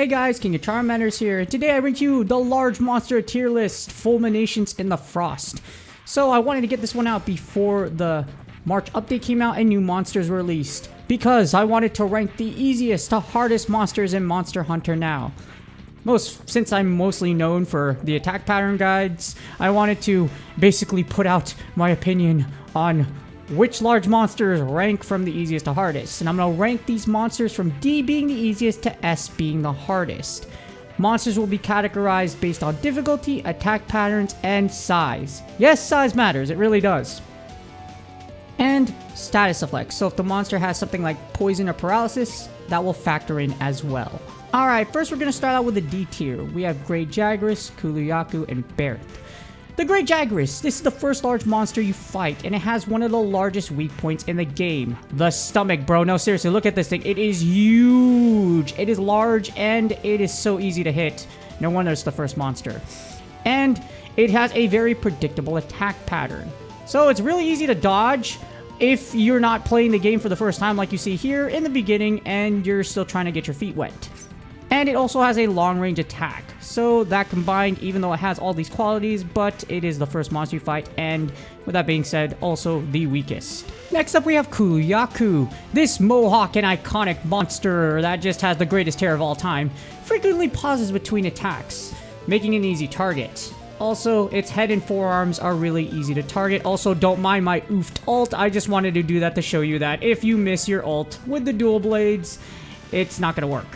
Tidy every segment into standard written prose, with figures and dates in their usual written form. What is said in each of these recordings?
Hey guys, King of Charmanders here. Today I bring you the large monster tier list, Fulminations in the Frost. So I wanted to get this one out before the March update came out and new monsters were released, because I wanted to rank the easiest to hardest monsters in Monster Hunter now. Since I'm mostly known for the attack pattern guides, I wanted to basically put out my opinion on which large monsters rank from the easiest to hardest. And I'm going to rank these monsters from D being the easiest to S being the hardest. Monsters will be categorized based on difficulty, attack patterns, and size. Yes, size matters, it really does. And status effects. So if the monster has something like poison or paralysis, that will factor in as well. Alright, first we're going to start out with the D tier. We have Great Jagras, Kuluyaku, and Bareth. The Great Jagras, this is the first large monster you fight, and it has one of the largest weak points in the game. The stomach, bro. No, seriously, look at this thing. It is huge. It is large, and it is so easy to hit. No wonder it's the first monster. And it has a very predictable attack pattern. So it's really easy to dodge if you're not playing the game for the first time like you see here in the beginning, and you're still trying to get your feet wet. And it also has a long-range attack. So that combined, even though it has all these qualities, but it is the first monster you fight, and with that being said, also the weakest. Next up we have Kuluyaku. This mohawk and iconic monster that just has the greatest hair of all time frequently pauses between attacks, making it an easy target. Also, its head and forearms are really easy to target. Also, don't mind my oofed ult. I just wanted to do that to show you that if you miss your ult with the dual blades, it's not going to work.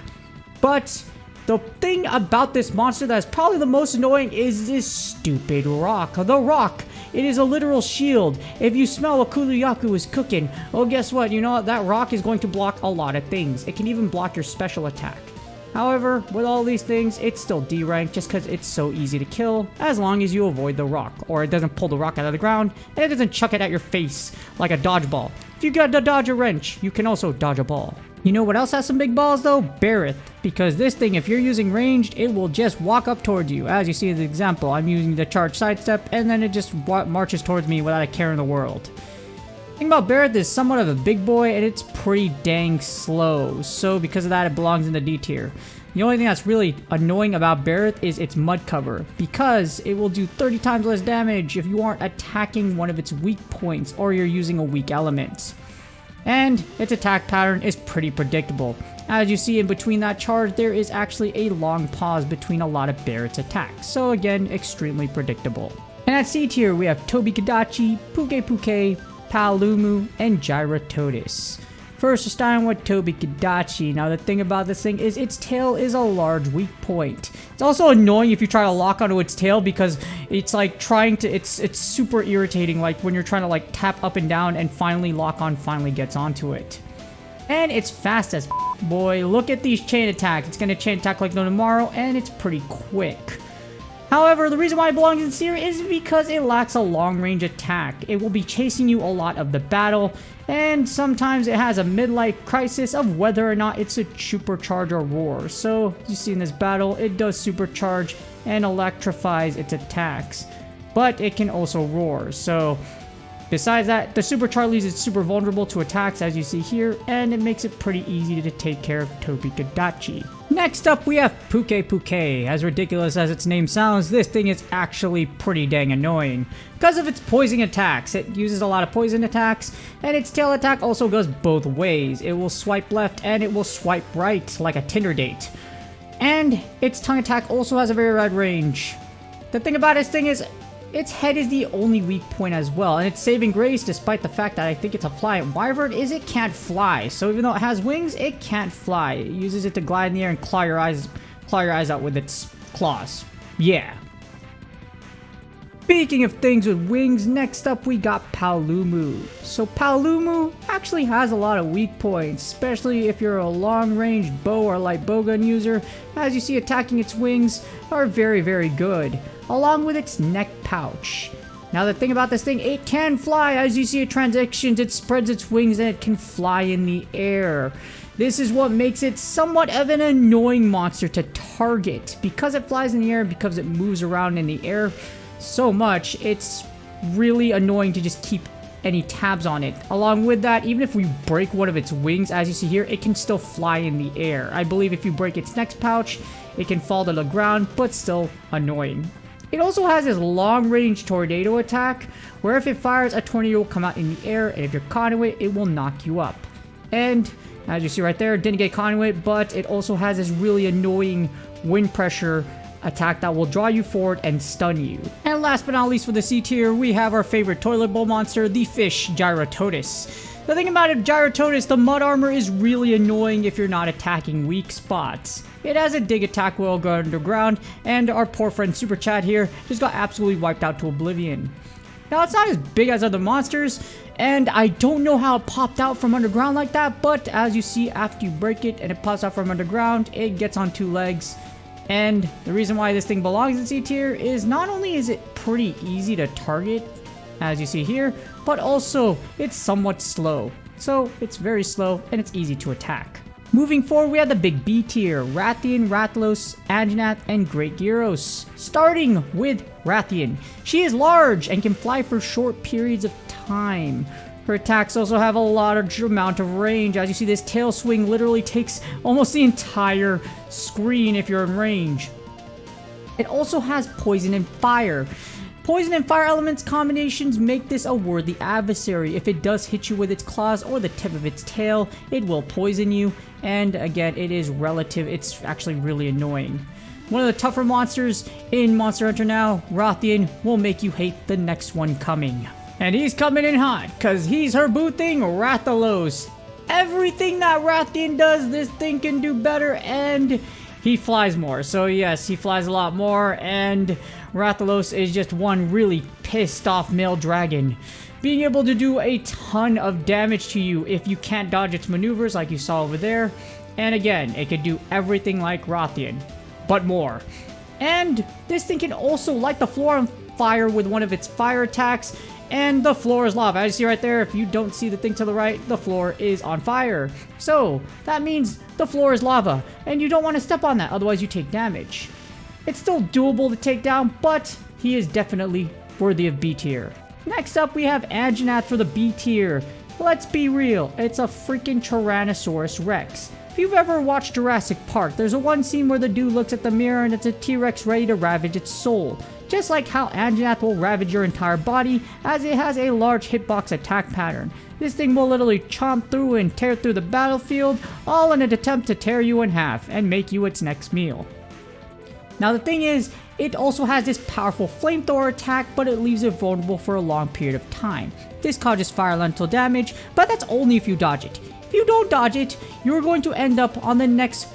But the thing about this monster that's probably the most annoying is this stupid rock. The rock. It is a literal shield. If you smell what Kuluyaku is cooking, well, guess what? You know what? That rock is going to block a lot of things. It can even block your special attack. However, with all these things, it's still D rank just because it's so easy to kill as long as you avoid the rock, or it doesn't pull the rock out of the ground and it doesn't chuck it at your face like a dodgeball. If you got to dodge a wrench, you can also dodge a ball. You know what else has some big balls though? Bareth. Because this thing, if you're using ranged, it will just walk up towards you. As you see in the example, I'm using the charge sidestep and then it just marches towards me without a care in the world. The thing about Bareth is somewhat of a big boy and it's pretty dang slow. So because of that, it belongs in the D tier. The only thing that's really annoying about Bareth is its mud cover, because it will do 30 times less damage if you aren't attacking one of its weak points or you're using a weak element. And its attack pattern is pretty predictable. As you see in between that charge, there is actually a long pause between a lot of Bareth's attacks. So again, extremely predictable. And at C tier, we have Tobikadachi, Puke, Palumu, and Gyratotis. First, we're starting with Tobikadachi. Now, the thing about this thing is its tail is a large weak point. It's also annoying if you try to lock onto its tail, because it's like trying to, it's super irritating, like when you're trying to like tap up and down and finally lock on finally gets onto it. And it's fast as boy. Look at these chain attacks. It's going to chain attack like no tomorrow, and it's pretty quick. However, the reason why it belongs in C is because it lacks a long-range attack. It will be chasing you a lot of the battle, and sometimes it has a midlife crisis of whether or not it's a supercharge or roar. So, you see in this battle, it does supercharge and electrifies its attacks, but it can also roar. So, besides that, the supercharge leaves it super vulnerable to attacks, as you see here, and it makes it pretty easy to take care of Tobikadachi. Next up, we have Puke. As ridiculous as its name sounds, this thing is actually pretty dang annoying. Because of its poison attacks, it uses a lot of poison attacks, and its tail attack also goes both ways. It will swipe left and it will swipe right, like a Tinder date. And its tongue attack also has a very wide range. The thing about this thing is, its head is the only weak point as well, and its saving grace, despite the fact that I think it's a flying wyvern, is it can't fly. So even though it has wings, it can't fly. It uses it to glide in the air and claw your eyes out with its claws. Yeah. Speaking of things with wings, next up we got Palumu. So Palumu actually has a lot of weak points, especially if you're a long-range bow or light bowgun user. As you see, attacking its wings are very, very good, along with its neck pouch. Now the thing about this thing, it can fly. As you see it transitions, it spreads its wings and it can fly in the air. This is what makes it somewhat of an annoying monster to target. Because it flies in the air, because it moves around in the air so much, it's really annoying to just keep any tabs on it. Along with that, even if we break one of its wings, as you see here, it can still fly in the air. I believe if you break its next pouch, it can fall to the ground, but still annoying. It also has this long-range tornado attack, where if it fires, a tornado will come out in the air, and if you're caught in it, it will knock you up. And as you see right there, didn't get caught in it, but it also has this really annoying wind pressure attack that will draw you forward and stun you. And last but not least for the C tier, we have our favorite toilet bowl monster, the fish Gyrototus. The thing about it, Gyrototus, the mud armor is really annoying if you're not attacking weak spots. It has a dig attack while going underground, and our poor friend Super Chat here just got absolutely wiped out to oblivion. Now, it's not as big as other monsters, and I don't know how it popped out from underground like that, but as you see, after you break it and it pops out from underground, it gets on 2 legs. And the reason why this thing belongs in C tier is not only is it pretty easy to target, as you see here, but also it's somewhat slow. So it's very slow and it's easy to attack. Moving forward, we have the big B tier, Rathian, Rathalos, Anjanath, and Great Gyros. Starting with Rathian. She is large and can fly for short periods of time. Her attacks also have a large amount of range. As you see, this tail swing literally takes almost the entire screen if you're in range. It also has poison and fire. Poison and fire elements combinations make this a worthy adversary. If it does hit you with its claws or the tip of its tail, it will poison you. And again, it is relative. It's actually really annoying. One of the tougher monsters in Monster Hunter now, Rathian, will make you hate the next one coming. And he's coming in hot, because he's her booting Rathalos. Everything that Rathian does, this thing can do better, and he flies more. So yes, he flies a lot more, and Rathalos is just one really pissed off male dragon, being able to do a ton of damage to you if you can't dodge its maneuvers like you saw over there. And again, it could do everything like Rathian, but more. And this thing can also light the floor on fire with one of its fire attacks, and the floor is lava. As you see right there, if you don't see the thing to the right, the floor is on fire. So that means the floor is lava, and you don't want to step on that, otherwise you take damage. It's still doable to take down, but he is definitely worthy of B tier. Next up, we have Anjanath for the B tier. Let's be real, it's a freaking Tyrannosaurus Rex. If you've ever watched Jurassic Park, there's a one scene where the dude looks at the mirror and it's a T-Rex ready to ravage its soul. Just like how Anjanath will ravage your entire body, as it has a large hitbox attack pattern. This thing will literally chomp through and tear through the battlefield, all in an attempt to tear you in half and make you its next meal. Now the thing is, it also has this powerful flamethrower attack, but it leaves it vulnerable for a long period of time. This causes fire elemental damage, but that's only if you dodge it. If you don't dodge it, you're going to end up on the next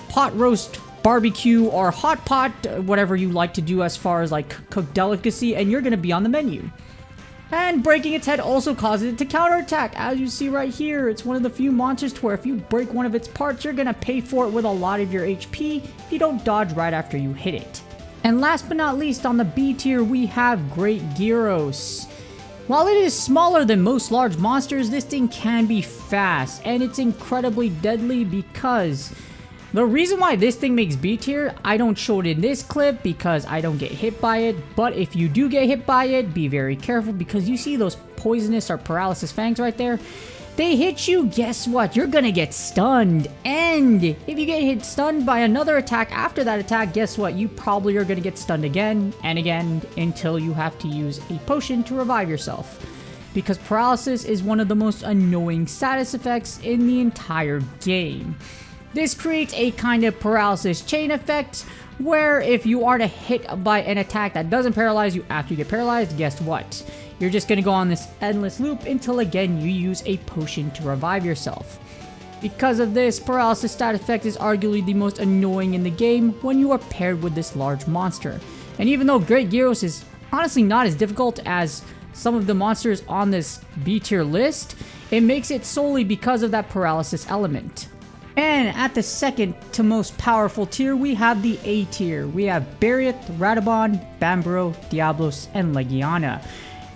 pot roast, barbecue, or hot pot, whatever you like to do as far as like cooked delicacy, and you're going to be on the menu. And breaking its head also causes it to counterattack. As you see right here, it's one of the few monsters to where if you break one of its parts, you're going to pay for it with a lot of your HP if you don't dodge right after you hit it. And last but not least, on the B tier, we have Great Gyros. While it is smaller than most large monsters, this thing can be fast, and it's incredibly deadly because the reason why this thing makes B tier, I don't show it in this clip because I don't get hit by it, but if you do get hit by it, be very careful because you see those poisonous or paralysis fangs right there? They hit you, guess what? You're gonna get stunned, and if you get stunned by another attack after that attack, guess what? You probably are gonna get stunned again and again until you have to use a potion to revive yourself. Because paralysis is one of the most annoying status effects in the entire game. This creates a kind of paralysis chain effect where if you are to hit by an attack that doesn't paralyze you after you get paralyzed, guess what? You're just going to go on this endless loop until again you use a potion to revive yourself. Because of this, paralysis stat effect is arguably the most annoying in the game when you are paired with this large monster. And even though Great Gyros is honestly not as difficult as some of the monsters on this B tier list, it makes it solely because of that paralysis element. And at the second to most powerful tier, we have the A tier. We have Barioth, Radabon, Bambro, Diablos, and Legiana.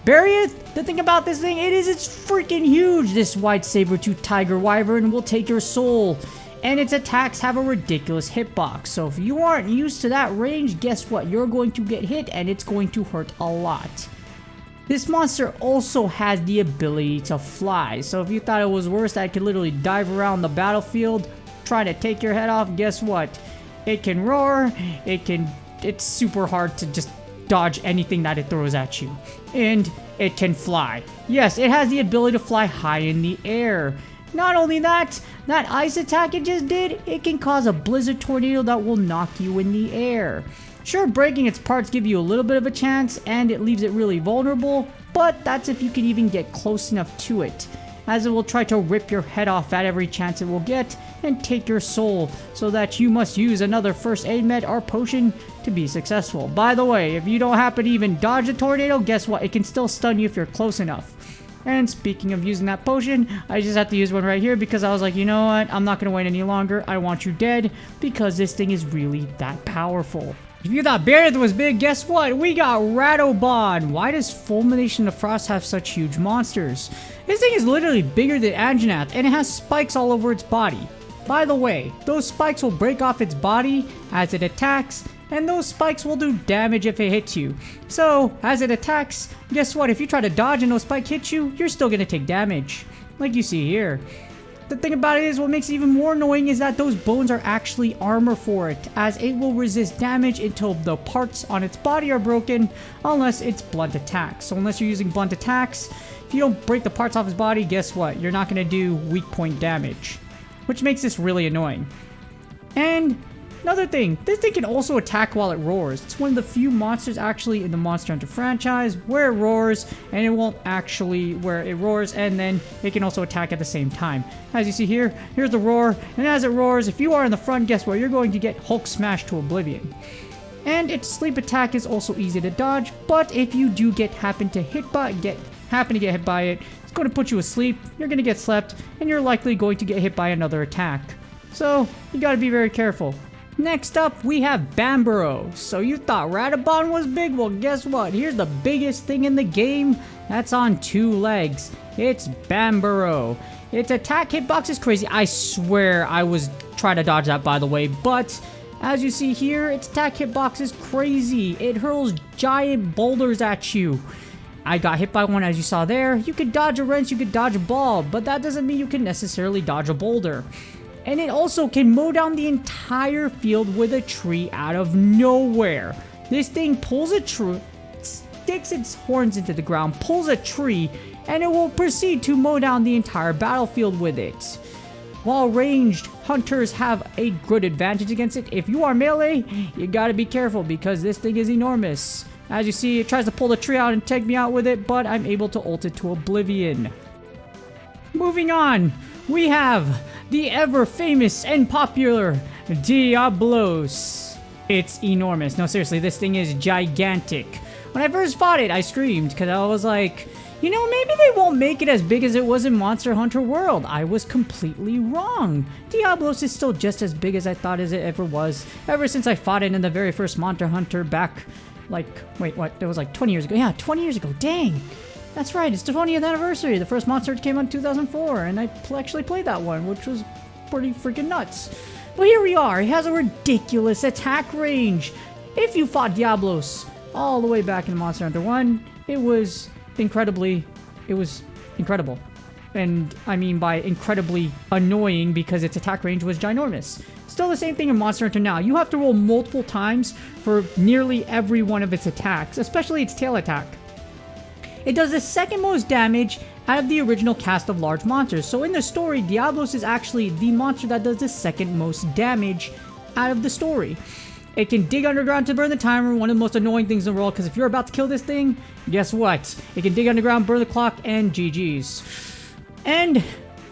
Barioth, the thing about this thing, it's freaking huge. This white saber-tooth tiger wyvern will take your soul. And its attacks have a ridiculous hitbox. So if you aren't used to that range, guess what? You're going to get hit and it's going to hurt a lot. This monster also has the ability to fly, so if you thought it was worse that it could literally dive around the battlefield trying to take your head off, guess what? It can roar, it's super hard to just dodge anything that it throws at you. And it can fly. Yes, it has the ability to fly high in the air. Not only that, that ice attack it just did, it can cause a blizzard tornado that will knock you in the air. Sure, breaking its parts give you a little bit of a chance, and it leaves it really vulnerable, but that's if you can even get close enough to it, as it will try to rip your head off at every chance it will get, and take your soul, so that you must use another first aid med or potion to be successful. By the way, if you don't happen to even dodge a tornado, guess what? It can still stun you if you're close enough. And speaking of using that potion, I just have to use one right here because I was like, you know what? I'm not going to wait any longer. I want you dead because this thing is really that powerful. If you thought Bearded was big, guess what? We got Ratobon. Why does Fulmination the Frost have such huge monsters? This thing is literally bigger than Anjanath, and it has spikes all over its body. By the way, those spikes will break off its body as it attacks, and those spikes will do damage if it hits you. So, as it attacks, guess what? If you try to dodge and those spikes hit you, you're still going to take damage. Like you see here. The thing about it is, what makes it even more annoying is that those bones are actually armor for it, as it will resist damage until the parts on its body are broken, unless it's blunt attacks. So unless you're using blunt attacks, if you don't break the parts off his body, guess what? You're not going to do weak point damage, which makes this really annoying. And another thing, this thing can also attack while it roars. It's one of the few monsters actually in the Monster Hunter franchise where it roars, and it won't actually where it roars, and then it can also attack at the same time. As you see here, here's the roar, and as it roars, if you are in the front, guess what? You're going to get Hulk smashed to oblivion. And its sleep attack is also easy to dodge, but if you do happen to get hit by it, it's going to put you asleep, you're going to get slept, and you're likely going to get hit by another attack. So, you got to be very careful. Next up, we have Bambaro. So you thought Ratobon was big? Well, guess what? Here's the biggest thing in the game that's on 2 legs. It's Bambaro. Its attack hitbox is crazy. I swear I was trying to dodge that, by the way. But as you see here, its attack hitbox is crazy. It hurls giant boulders at you. I got hit by one, as you saw there. You could dodge a wrench, you could dodge a ball, but that doesn't mean you can necessarily dodge a boulder. And it also can mow down the entire field with a tree out of nowhere. This thing pulls a tree, sticks its horns into the ground, pulls a tree, and it will proceed to mow down the entire battlefield with it. While ranged hunters have a good advantage against it, if you are melee, you gotta be careful because this thing is enormous. As you see, it tries to pull the tree out and take me out with it, but I'm able to ult it to oblivion. Moving on, we have the ever famous and popular Diablos. It's enormous. No, seriously, this thing is gigantic. When I first fought it, I screamed because I was like, you know, maybe they won't make it as big as it was in Monster Hunter World. I was completely wrong. Diablos is still just as big as I thought as it ever was, ever since I fought it in the very first Monster Hunter back, like, wait, what? It was like 20 years ago. Yeah, 20 years ago. Dang. That's right, it's the 20th anniversary. The first Monster Hunter came out in 2004, and I actually played that one, which was pretty freaking nuts. But here we are. It has a ridiculous attack range. If you fought Diablos all the way back in Monster Hunter 1, it was incredible. And I mean by incredibly annoying because its attack range was ginormous. Still the same thing in Monster Hunter now. You have to roll multiple times for nearly every one of its attacks, especially its tail attack. It does the second most damage out of the original cast of large monsters. So in the story, Diablos is actually the monster that does the second most damage out of the story. It can dig underground to burn the timer, one of the most annoying things in the world, because if you're about to kill this thing, guess what? It can dig underground, burn the clock, and GG's. And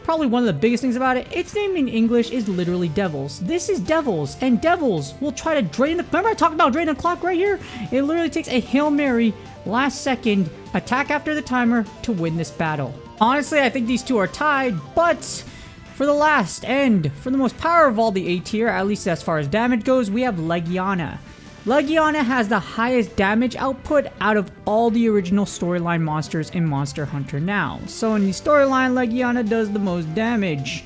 probably one of the biggest things about it, its name in English is literally Devils. This is Devils, and Devils will try to drain the... Remember I talked about draining the clock right here? It literally takes a Hail Mary, last second, attack after the timer to win this battle. Honestly, I think these two are tied, but for the last and for the most power of all the A tier, at least as far as damage goes, we have Legiana. Legiana has the highest damage output out of all the original storyline monsters in Monster Hunter now. So in the storyline, Legiana does the most damage.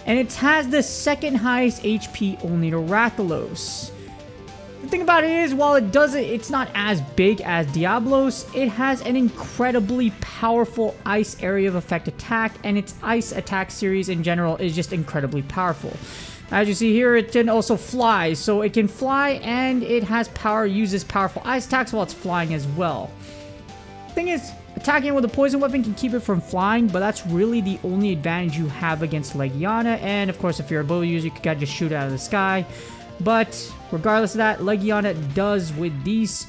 And it has the second highest HP only to Rathalos. The thing about it is, while it's not as big as Diablos, it has an incredibly powerful ice area of effect attack, and its ice attack series in general is just incredibly powerful. As you see here, it can also fly, so it can fly and it has uses powerful ice attacks while it's flying as well. Thing is, attacking it with a poison weapon can keep it from flying, but that's really the only advantage you have against Legiana, and of course if you're a bow user, you can just shoot it out of the sky. But regardless of that, Legiana does with these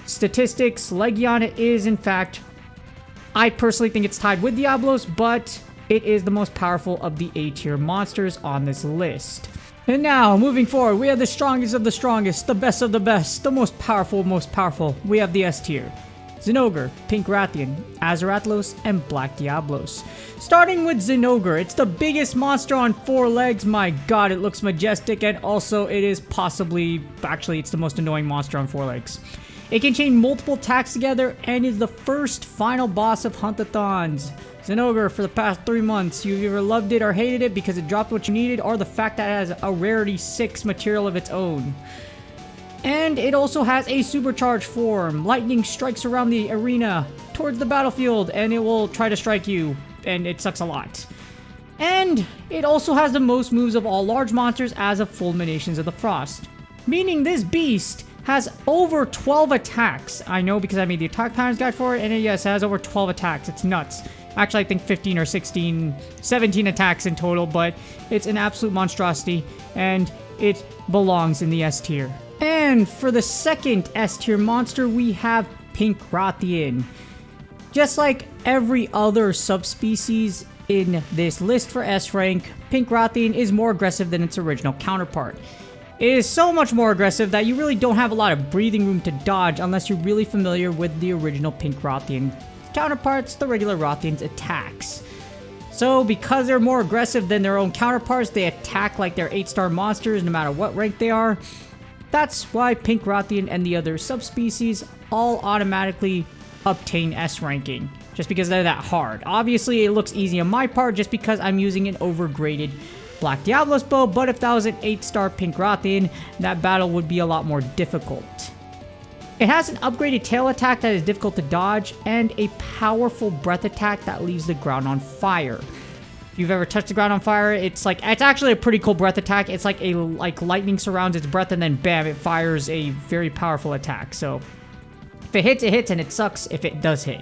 statistics. Legiana is, in fact, I personally think it's tied with Diablos, but it is the most powerful of the A tier monsters on this list. And now, moving forward, we have the strongest of the strongest, the best of the best, the most powerful. We have the S tier. Zinogre, Pink Rathian, Azarathlos, and Black Diablos. Starting with Zinogre, it's the biggest monster on 4 legs. My god, it looks majestic, and also it is actually it's the most annoying monster on 4 legs. It can chain multiple attacks together and is the first final boss of Hunt-a-thons. Zinogre, for the past 3 months, you've either loved it or hated it because it dropped what you needed, or the fact that it has a rarity 6 material of its own. And it also has a supercharged form. Lightning strikes around the arena towards the battlefield, and it will try to strike you, and it sucks a lot. And it also has the most moves of all large monsters as of Fulminations of the Frost. Meaning this beast has over 12 attacks. I know because I made the attack patterns guide for it, and yes, it has over 12 attacks. It's nuts. Actually, I think 15 or 16, 17 attacks in total, but it's an absolute monstrosity, and it belongs in the S tier. And for the second S tier monster, we have Pink Rathian. Just like every other subspecies in this list for S rank, Pink Rathian is more aggressive than its original counterpart. It is so much more aggressive that you really don't have a lot of breathing room to dodge unless you're really familiar with the original Pink Rathian counterparts, the regular Rathian's attacks. So because they're more aggressive than their own counterparts, they attack like they're 8-star monsters no matter what rank they are. That's why Pink Rathian and the other subspecies all automatically obtain S ranking, just because they're that hard. Obviously, it looks easy on my part just because I'm using an overgraded Black Diablos bow, but if that was an 8-star Pink Rathian, that battle would be a lot more difficult. It has an upgraded tail attack that is difficult to dodge, and a powerful breath attack that leaves the ground on fire. If you've ever touched the ground on fire, it's actually a pretty cool breath attack. It's like lightning surrounds its breath and then bam, it fires a very powerful attack. So if it hits, and it sucks if it does hit.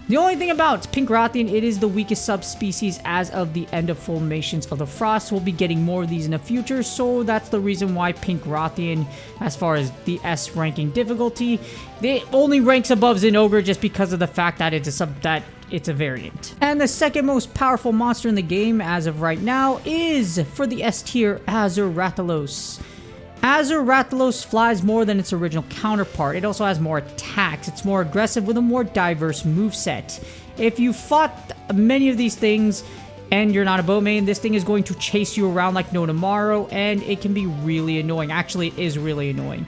The only thing about Pink Rathian, it is the weakest subspecies as of the end of Fulminations of the Frost. We'll be getting more of these in the future, so that's the reason why Pink Rathian, as far as the S ranking difficulty, it only ranks above Zinogre just because of the fact that it's a variant. And the second most powerful monster in the game as of right now is, for the S tier, Azarathlos. Azarathlos flies more than its original counterpart. It also has more attacks. It's more aggressive with a more diverse moveset. If you fought many of these things and you're not a bow main, this thing is going to chase you around like no tomorrow, and it can be really annoying. Actually, it is really annoying.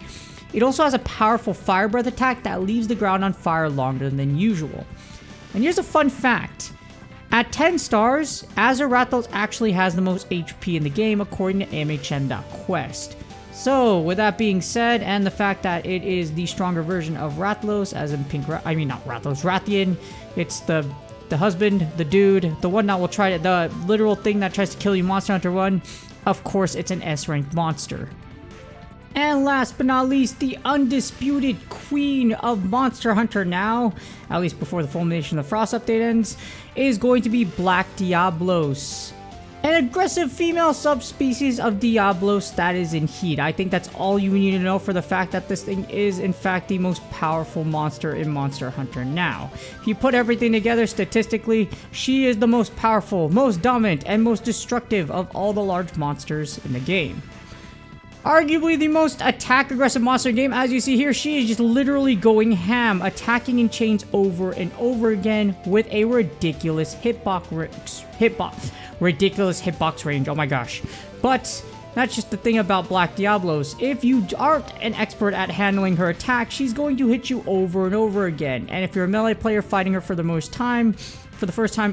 It also has a powerful fire breath attack that leaves the ground on fire longer than usual. And here's a fun fact. At 10 stars, Azarathlos actually has the most HP in the game according to MHN.Quest. So, with that being said, and the fact that it is the stronger version of Rathalos, as in Rathian, it's the husband, the dude, the one that will try to, the literal thing that tries to kill you, Monster Hunter 1, of course it's an S-ranked monster. And last but not least, the undisputed queen of Monster Hunter now, at least before the Fulmination of the Frost update ends, is going to be Black Diablos. An aggressive female subspecies of Diablos that is in heat. I think that's all you need to know for the fact that this thing is in fact the most powerful monster in Monster Hunter now. If you put everything together statistically, she is the most powerful, most dominant, and most destructive of all the large monsters in the game. Arguably the most attack-aggressive monster in the game. As you see here, she is just literally going ham, attacking in chains over and over again with a ridiculous hitbox range. Oh my gosh. But that's just the thing about Black Diablos. If you aren't an expert at handling her attack, she's going to hit you over and over again. And if you're a melee player fighting her for the first time,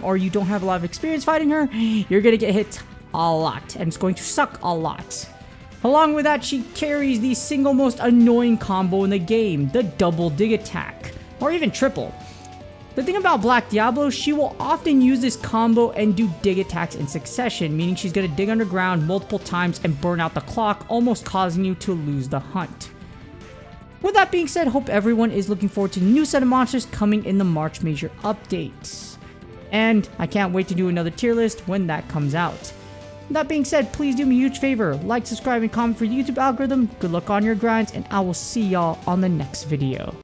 or you don't have a lot of experience fighting her, you're going to get hit a lot, and it's going to suck a lot. Along with that, she carries the single most annoying combo in the game, the double dig attack, or even triple. The thing about Black Diablo, she will often use this combo and do dig attacks in succession, meaning she's going to dig underground multiple times and burn out the clock, almost causing you to lose the hunt. With that being said, hope everyone is looking forward to a new set of monsters coming in the March Major updates. And I can't wait to do another tier list when that comes out. That being said, please do me a huge favor, like, subscribe, and comment for the YouTube algorithm. Good luck on your grinds, and I will see y'all on the next video.